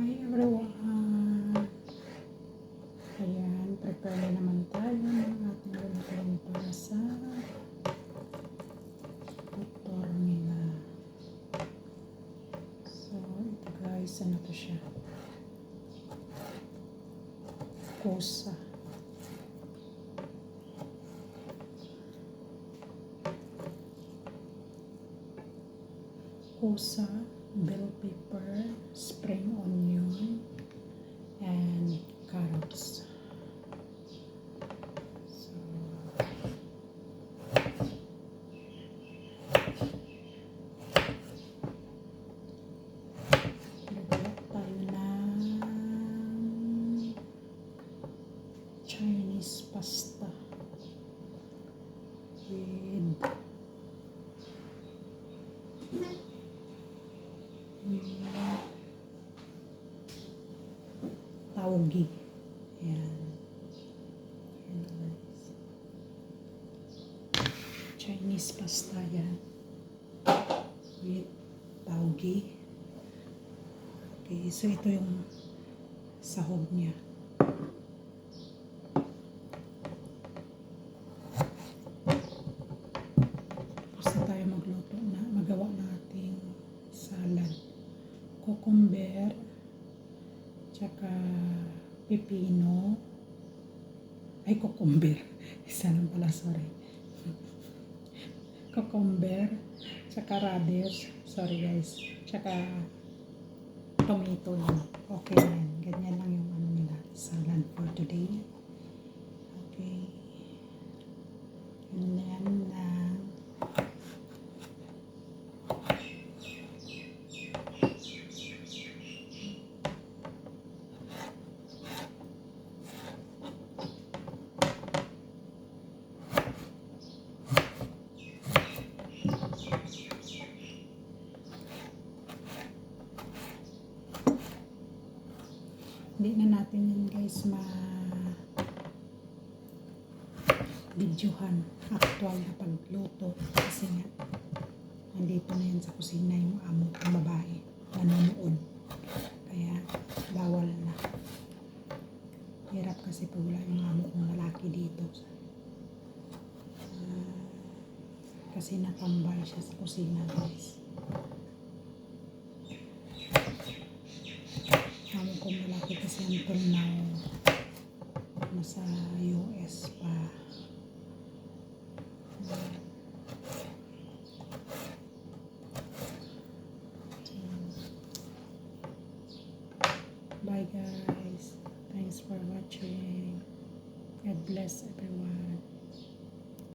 Hi everyone! Ayan, prepare na naman tayo ng ating lulutuin para sa tutor nila. So, ito guys, ano to siya? Kusa. Kusa, bell pepper, spring onion, and carrots. So, nagawa tayo ng Chinese pasta with taugi. Ayan. Ayan guys. Chinese pasta yan. With taugi. Okay, so ito yung sahog niya. Tapos na tayo magluto na, magawa ng ating salad. Cucumber, tsaka pepino, ay cucumber, isa lang pala, sorry. Cucumber, tsaka radish, sorry guys, tsaka tomato lang. Okay yan, ganyan lang yung ano nila, salad for today. Okay, ganyan lang. Hindi na natin yun guys videohan actual na pagluto kasi nga nandito na yan sa kusina yung amo kong babae nanonood, kaya bawal na. Hirap kasi pag wala yung amo kong lalaki dito kasi natambay siya sa kusina guys. Amo kong lalaki kasi until now nasa US pa. Bye guys. Thanks for watching. God bless everyone.